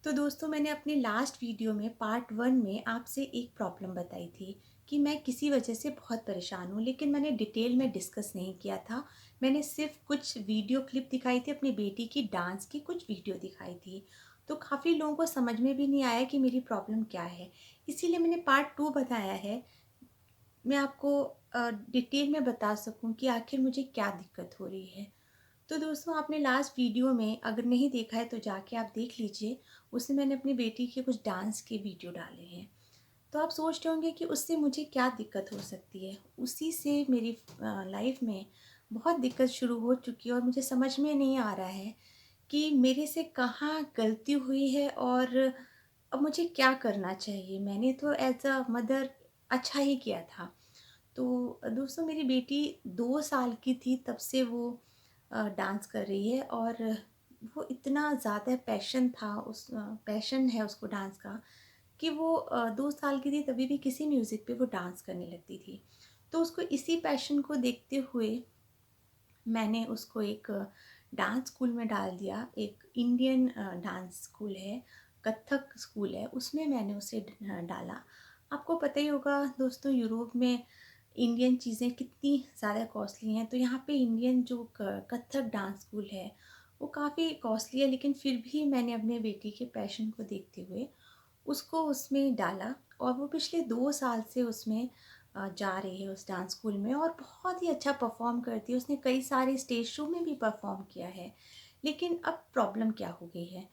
तो दोस्तों, मैंने अपने लास्ट वीडियो में पार्ट 1 में आपसे एक प्रॉब्लम बताई थी कि मैं किसी वजह से बहुत परेशान हूँ, लेकिन मैंने डिटेल में डिस्कस नहीं किया था। मैंने सिर्फ कुछ वीडियो क्लिप दिखाई थी, अपनी बेटी की डांस की कुछ वीडियो दिखाई थी। तो काफ़ी लोगों को समझ में भी नहीं आया कि मेरी प्रॉब्लम क्या है। इसीलिए मैंने पार्ट 2 बताया है। मैं आपको डिटेल में बता सकूँ कि आखिर मुझे क्या दिक्कत हो रही है। तो दोस्तों, आपने लास्ट वीडियो में अगर नहीं देखा है तो जाके आप देख लीजिए। उसमें मैंने अपनी बेटी के कुछ डांस के वीडियो डाले हैं। तो आप सोच रहे होंगे कि उससे मुझे क्या दिक्कत हो सकती है। उसी से मेरी लाइफ में बहुत दिक्कत शुरू हो चुकी है और मुझे समझ में नहीं आ रहा है कि मेरे से कहाँ गलती हुई है और अब मुझे क्या करना चाहिए। मैंने तो एज अ मदर अच्छा ही किया था। तो दोस्तों, मेरी बेटी 2 साल की थी तब से वो डांस कर रही है और वो इतना ज़्यादा पैशन है उसको डांस का कि वो 2 साल की थी तभी भी किसी म्यूज़िक पे वो डांस करने लगती थी। तो उसको इसी पैशन को देखते हुए मैंने उसको एक डांस स्कूल में डाल दिया। एक इंडियन डांस स्कूल है, कथक स्कूल है, उसमें मैंने उसे डाला। आपको पता ही होगा दोस्तों, यूरोप में इंडियन चीज़ें कितनी ज़्यादा कॉस्टली हैं। तो यहाँ पे इंडियन जो कथक डांस स्कूल है वो काफ़ी कॉस्टली है, लेकिन फिर भी मैंने अपने बेटी के पैशन को देखते हुए उसको उसमें डाला और वो पिछले 2 साल से उसमें जा रही है उस डांस स्कूल में और बहुत ही अच्छा परफॉर्म करती है। उसने कई सारे स्टेज शो में भी परफॉर्म किया है। लेकिन अब प्रॉब्लम क्या हो गई है?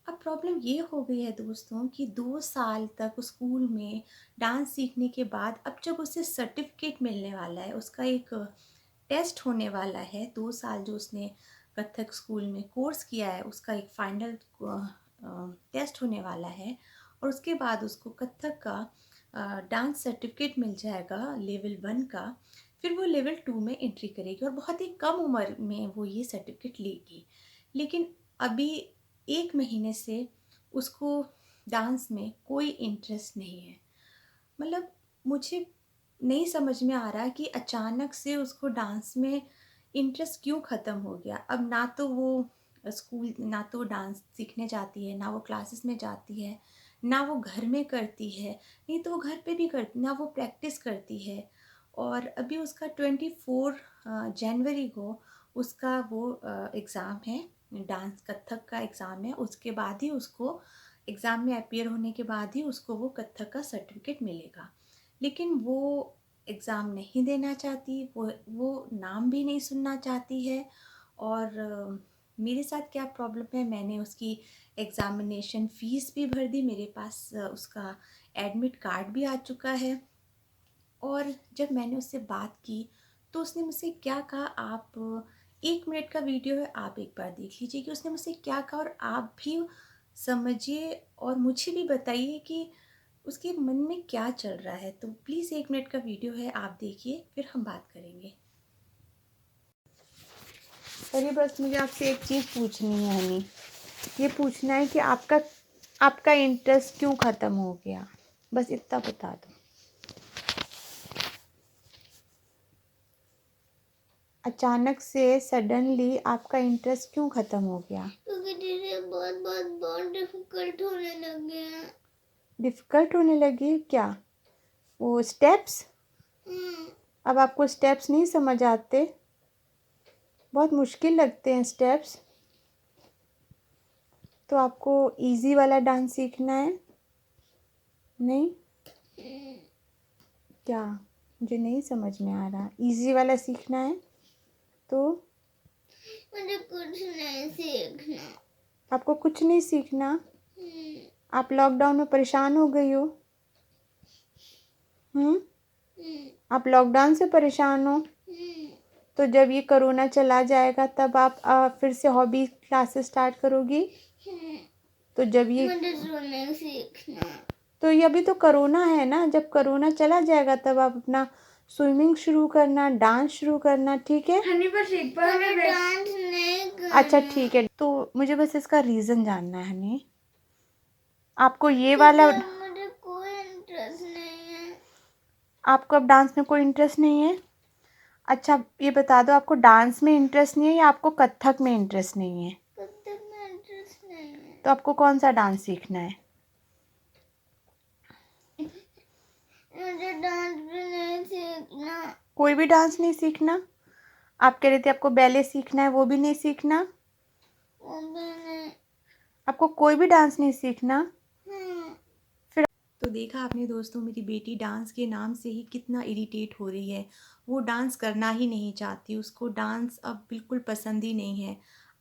अब प्रॉब्लम ये हो गई है दोस्तों कि 2 साल तक उस स्कूल में डांस सीखने के बाद अब जब उसे सर्टिफिकेट मिलने वाला है, उसका एक टेस्ट होने वाला है। 2 साल जो उसने कथक स्कूल में कोर्स किया है उसका एक फाइनल टेस्ट होने वाला है और उसके बाद उसको कथक का डांस सर्टिफिकेट मिल जाएगा लेवल 1 का। फिर वो लेवल 2 में एंट्री करेगी और बहुत ही कम उम्र में वो ये सर्टिफिकेट लेगी। लेकिन अभी 1 महीने से उसको डांस में कोई इंटरेस्ट नहीं है। मतलब मुझे नहीं समझ में आ रहा कि अचानक से उसको डांस में इंटरेस्ट क्यों ख़त्म हो गया। अब ना तो वो स्कूल, ना तो डांस सीखने जाती है, ना वो क्लासेस में जाती है, ना वो घर में करती है। नहीं तो वो घर पे भी करती, ना वो प्रैक्टिस करती है। और अभी उसका 24 जनवरी को उसका वो एग्ज़ाम है, डांस कथक का एग्ज़ाम है। उसके बाद ही उसको एग्ज़ाम में अपीयर होने के बाद ही उसको वो कथक का सर्टिफिकेट मिलेगा। लेकिन वो एग्ज़ाम नहीं देना चाहती, वो नाम भी नहीं सुनना चाहती है। और मेरे साथ क्या प्रॉब्लम है, मैंने उसकी एग्ज़ामिनेशन फ़ीस भी भर दी, मेरे पास उसका एडमिट कार्ड भी आ चुका है। और जब मैंने उससे बात की तो उसने मुझसे क्या कहा, आप 1 मिनट का वीडियो है, आप एक बार देख लीजिए कि उसने मुझसे क्या कहा और आप भी समझिए और मुझे भी बताइए कि उसके मन में क्या चल रहा है। तो प्लीज़ 1 मिनट का वीडियो है, आप देखिए, फिर हम बात करेंगे। अरे बस मुझे आपसे एक चीज़ पूछनी है हनी। ये पूछना है कि आपका इंटरेस्ट क्यों ख़त्म हो गया? बस इतना बता दो। अचानक से सडनली आपका इंटरेस्ट क्यों ख़त्म हो गया? क्योंकि चीजें बहुत बहुत बहुत डिफिकल्ट होने लगे हैं। डिफ़िकल्ट होने लगी क्या? वो स्टेप्स? अब आपको स्टेप्स नहीं समझ आते? बहुत मुश्किल लगते हैं स्टेप्स। तो आपको इजी वाला डांस सीखना है? नहीं? क्या? मुझे नहीं समझ में आ रहा। इजी वाला सीखना है तो मुझे कुछ नहीं सीखना। आपको कुछ नहीं सीखना। आप लॉकडाउन में परेशान हो गई हो। आप लॉकडाउन से परेशान हो। तो जब ये कोरोना चला जाएगा तब आप फिर से हॉबी क्लासेस स्टार्ट करोगी। तो जब ये मुझे स्विमिंग सीखना। तो ये अभी तो कोरोना है ना, जब कोरोना चला जाएगा तब आप अपना स्विमिंग शुरू करना, डांस शुरू करना, ठीक है? हनी बस एक बार में डांस नहीं करना। अच्छा ठीक है, तो मुझे बस इसका रीज़न जानना है हनी। आपको ये वाला, मुझे कोई इंटरेस्ट नहीं है। आपको अब डांस में कोई इंटरेस्ट नहीं है? अच्छा ये बता दो, आपको डांस में इंटरेस्ट नहीं है या आपको कथक में इंटरेस्ट नहीं है? कथक में इंटरेस्ट नहीं है। तो आपको कौन सा डांस सीखना है? मुझे डांस भी नहीं सीखना। कोई भी डांस नहीं सीखना? आप कह रहे थे आपको बैले सीखना है, वो भी नहीं सीखना? वो भी नहीं। आपको कोई भी डांस नहीं सीखना? हम्म। फिर तो देखा आपने दोस्तों, मेरी बेटी डांस के नाम से ही कितना इरिटेट हो रही है। वो डांस करना ही नहीं चाहती, उसको डांस अब बिल्कुल पसंद ही नहीं है।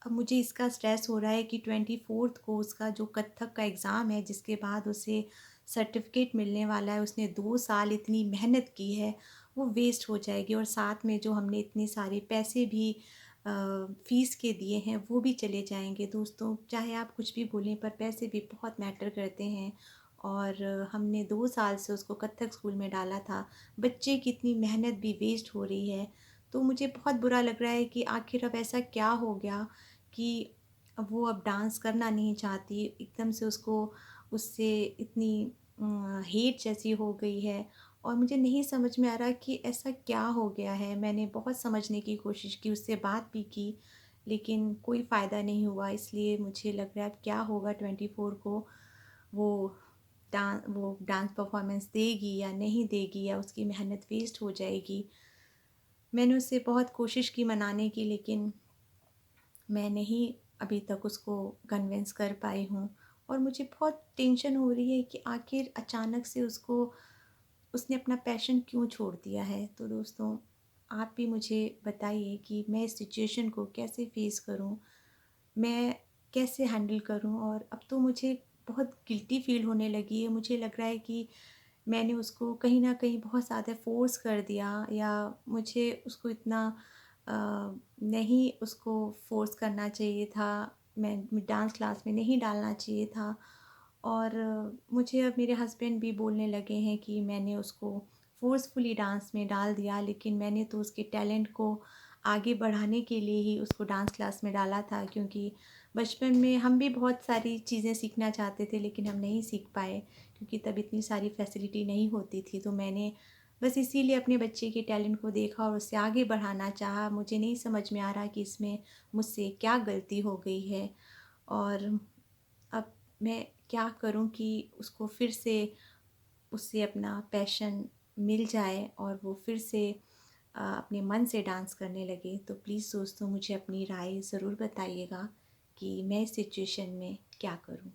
अब मुझे इसका स्ट्रेस हो रहा है कि 24th को उसका जो कथक का एग्ज़ाम है, जिसके बाद उसे सर्टिफिकेट मिलने वाला है, उसने 2 साल इतनी मेहनत की है, वो वेस्ट हो जाएगी। और साथ में जो हमने इतने सारे पैसे भी फ़ीस के दिए हैं, वो भी चले जाएंगे। दोस्तों, चाहे आप कुछ भी बोलें, पर पैसे भी बहुत मैटर करते हैं। और हमने 2 साल से उसको कथक स्कूल में डाला था, बच्चे की इतनी मेहनत भी वेस्ट हो रही है। तो मुझे बहुत बुरा लग रहा है कि आखिर अब ऐसा क्या हो गया कि अब वो अब डांस करना नहीं चाहती, एकदम से उसको उससे इतनी हेट जैसी हो गई है। और मुझे नहीं समझ में आ रहा कि ऐसा क्या हो गया है। मैंने बहुत समझने की कोशिश की, उससे बात भी की, लेकिन कोई फ़ायदा नहीं हुआ। इसलिए मुझे लग रहा है अब क्या होगा 24 को, वो वो डांस परफॉर्मेंस देगी या नहीं देगी, या उसकी मेहनत वेस्ट हो जाएगी। मैंने उससे बहुत कोशिश की मनाने की, लेकिन मैं नहीं अभी तक उसको कन्विंस कर पाई हूँ। और मुझे बहुत टेंशन हो रही है कि आखिर अचानक से उसने अपना पैशन क्यों छोड़ दिया है। तो दोस्तों, आप भी मुझे बताइए कि मैं इस सिचुएशन को कैसे फ़ेस करूँ, मैं कैसे हैंडल करूँ। और अब तो मुझे बहुत गिल्टी फ़ील होने लगी है। मुझे लग रहा है कि मैंने उसको कहीं न कहीं बहुत ज़्यादा फ़ोर्स कर दिया, या मुझे उसको इतना अ, नहीं उसको फ़ोर्स करना चाहिए था। मैं डांस क्लास में नहीं डालना चाहिए था। और मुझे अब मेरे हस्बैंड भी बोलने लगे हैं कि मैंने उसको फ़ोर्सफुली डांस में डाल दिया, लेकिन मैंने तो उसके टैलेंट को आगे बढ़ाने के लिए ही उसको डांस क्लास में डाला था। क्योंकि बचपन में हम भी बहुत सारी चीज़ें सीखना चाहते थे, लेकिन हम नहीं सीख पाए, क्योंकि तब इतनी सारी फैसिलिटी नहीं होती थी। तो मैंने बस इसीलिए अपने बच्चे के टैलेंट को देखा और उससे आगे बढ़ाना चाहा। मुझे नहीं समझ में आ रहा कि इसमें मुझसे क्या गलती हो गई है। और अब मैं क्या करूं कि उसको फिर से उससे अपना पैशन मिल जाए और वो फिर से अपने मन से डांस करने लगे। तो प्लीज़ दोस्तों, मुझे अपनी राय ज़रूर बताइएगा कि मैं इस सिचुएशन में क्या करूं।